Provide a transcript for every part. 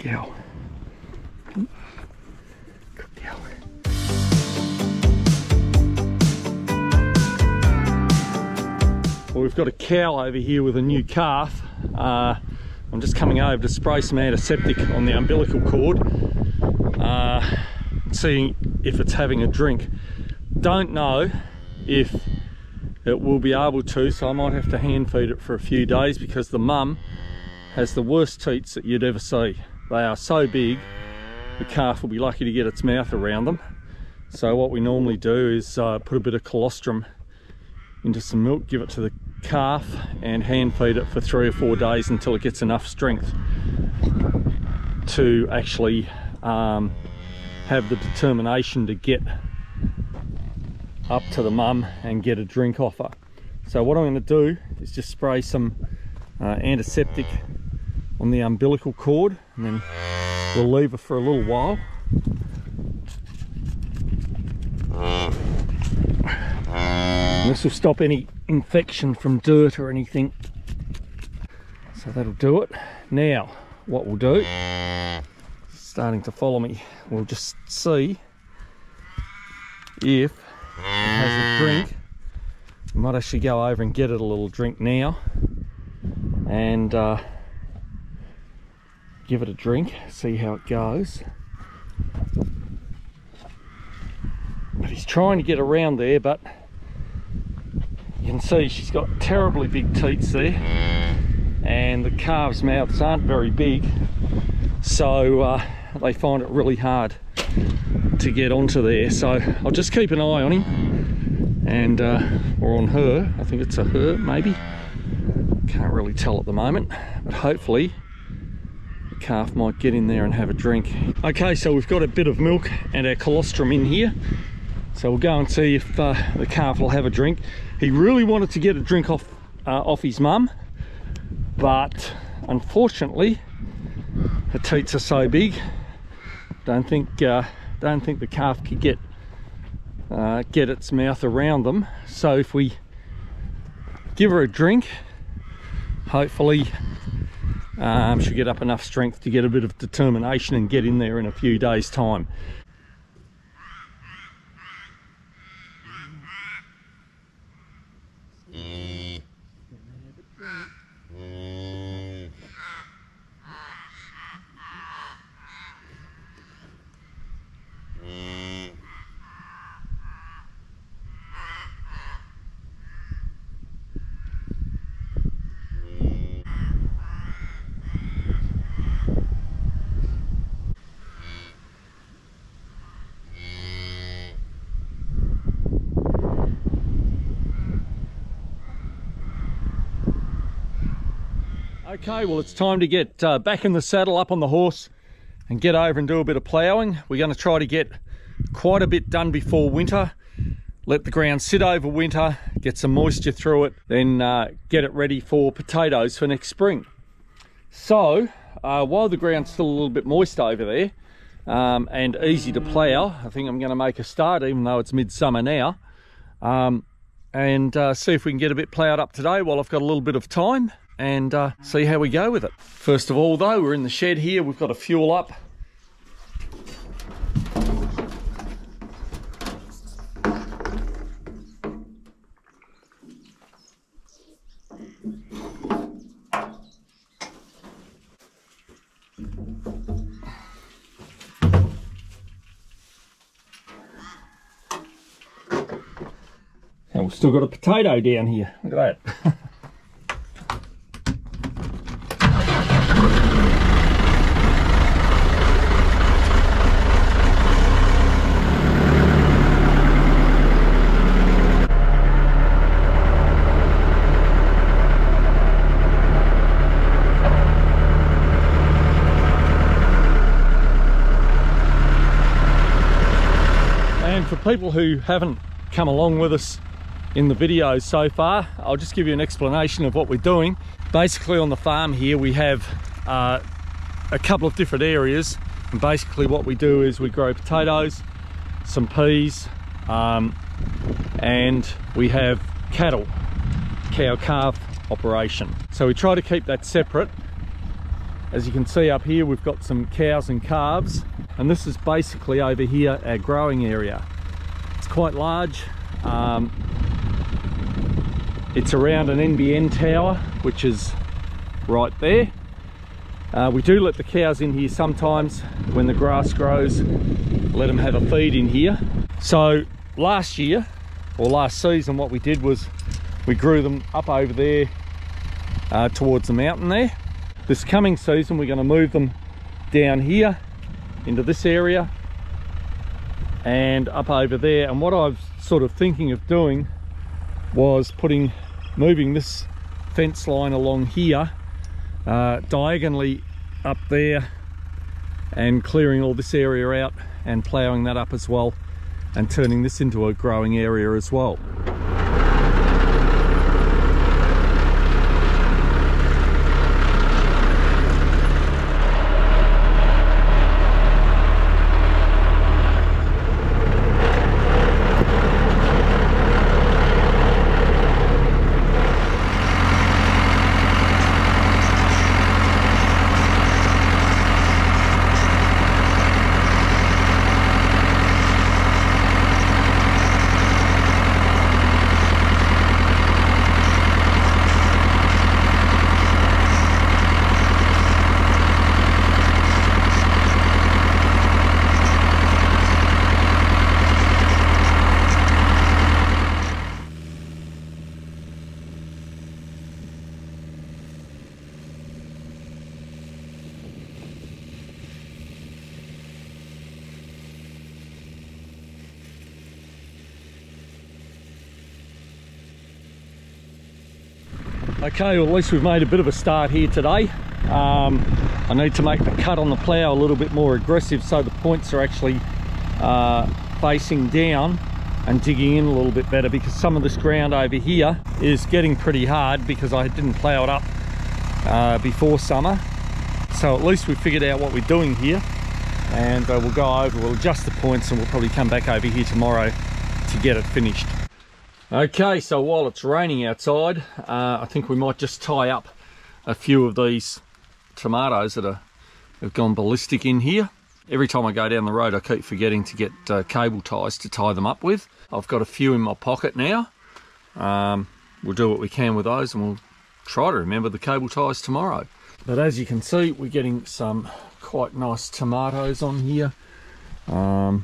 gal. Good gal. Well, we've got a cow over here with a new calf. I'm just coming over to spray some antiseptic on the umbilical cord, seeing if it's having a drink. Don't know if it will be able to, so I might have to hand feed it for a few days, because the mum has the worst teats that you'd ever see. They are so big, the calf will be lucky to get its mouth around them. So what we normally do is put a bit of colostrum into some milk, give it to the calf, and hand feed it for 3 or 4 days until it gets enough strength to actually have the determination to get up to the mum and get a drink off her. So what I'm going to do is just spray some antiseptic on the umbilical cord, and then we'll leave her for a little while. And this will stop any infection from dirt or anything. So that'll do it. Now what we'll do, starting to follow me, we'll just see if it has a drink. We might actually go over and get it a little drink now and give it a drink, see how it goes. But he's trying to get around there, but you can see she's got terribly big teats there, and the calves' mouths aren't very big, so they find it really hard to get onto there. So I'll just keep an eye on him, and or on her. I think it's a her, maybe. Can't really tell at the moment, but hopefully the calf might get in there and have a drink. Okay, so we've got a bit of milk and our colostrum in here, so we'll go and see if the calf will have a drink. He really wanted to get a drink off his mum, but unfortunately her teats are so big, don't think the calf could get its mouth around them. So if we give her a drink, hopefully she'll get up enough strength to get a bit of determination and get in there in a few days' time. Okay, well, it's time to get back in the saddle, up on the horse, and get over and do a bit of ploughing. We're going to try to get quite a bit done before winter, let the ground sit over winter, get some moisture through it, then get it ready for potatoes for next spring. So while the ground's still a little bit moist over there and easy to plough, I think I'm going to make a start, even though it's midsummer now, and see if we can get a bit ploughed up today while I've got a little bit of time, and see how we go with it. First of all though, we're in the shed here, we've got a fuel up. And we've still got a potato down here, look at that. And for people who haven't come along with us in the videos so far, I'll just give you an explanation of what we're doing. Basically on the farm here we have a couple of different areas, and basically what we do is we grow potatoes, some peas, and we have cattle, cow-calf operation. So we try to keep that separate, As you can see up here, we've got some cows and calves, and this is basically over here our growing area. It's quite large. It's around an NBN tower, which is right there. We do let the cows in here sometimes when the grass grows, let them have a feed in here. So last year, or last season, what we did was we grew them up over there towards the mountain there. This coming season we're going to move them down here into this area and up over there. And what I was sort of thinking of doing was moving this fence line along here diagonally up there and clearing all this area out and ploughing that up as well and turning this into a growing area as well. Okay, well at least we've made a bit of a start here today. I need to make the cut on the plough a little bit more aggressive so the points are actually facing down and digging in a little bit better, because some of this ground over here is getting pretty hard because I didn't plough it up before summer. So at least we figured out what we're doing here, and we'll go over, we'll adjust the points, and we'll probably come back over here tomorrow to get it finished. Okay, so while it's raining outside, I think we might just tie up a few of these tomatoes that have gone ballistic in here. Every time I go down the road I keep forgetting to get cable ties to tie them up with. I've got a few in my pocket now. We'll do what we can with those, and we'll try to remember the cable ties tomorrow. But as you can see, we're getting some quite nice tomatoes on here. Got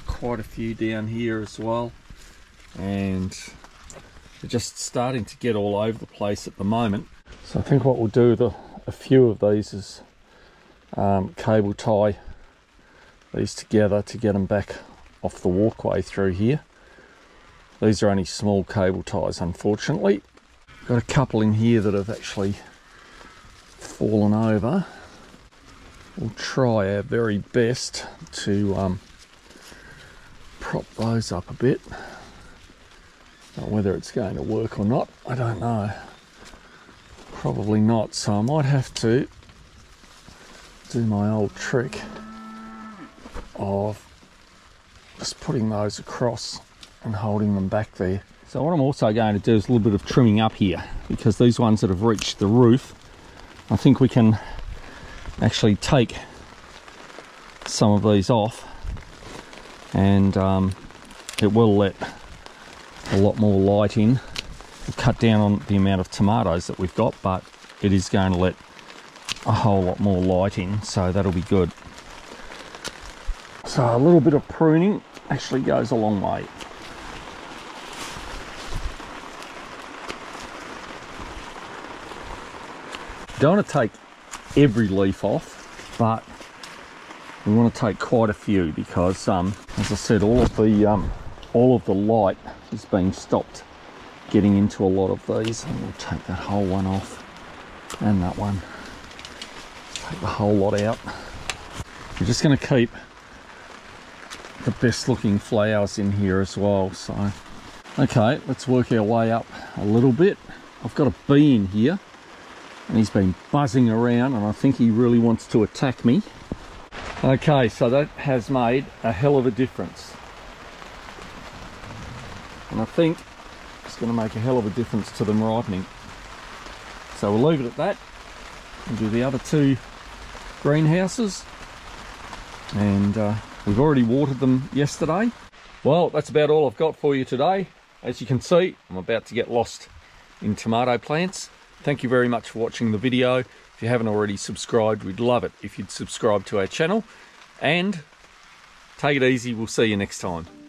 quite a few down here as well, and they're just starting to get all over the place at the moment. So I think what we'll do with a few of these is cable tie these together to get them back off the walkway through here. These are only small cable ties, unfortunately. Got a couple in here that have actually fallen over. We'll try our very best to prop those up a bit. Now, whether it's going to work or not, I don't know. Probably not, so I might have to do my old trick of just putting those across and holding them back there. So what I'm also going to do is a little bit of trimming up here, because these ones that have reached the roof, I think we can actually take some of these off, and it will let a lot more light in. We'll cut down on the amount of tomatoes that we've got, but it is going to let a whole lot more light in, so that'll be good. So a little bit of pruning actually goes a long way. Don't want to take every leaf off, but we want to take quite a few, because as I said, all of the light is being stopped getting into a lot of these. And we'll take that whole one off, and that one. Take the whole lot out. We're just going to keep the best looking flowers in here as well. So okay, let's work our way up a little bit. I've got a bee in here, and he's been buzzing around, and I think he really wants to attack me. Okay, so that has made a hell of a difference, and I think it's going to make a hell of a difference to them ripening. So we'll leave it at that. We'll do the other two greenhouses, and we've already watered them yesterday. Well, that's about all I've got for you today. As you can see, I'm about to get lost in tomato plants. Thank you very much for watching the video. If you haven't already subscribed, we'd love it if you'd subscribe to our channel, and take it easy. We'll see you next time.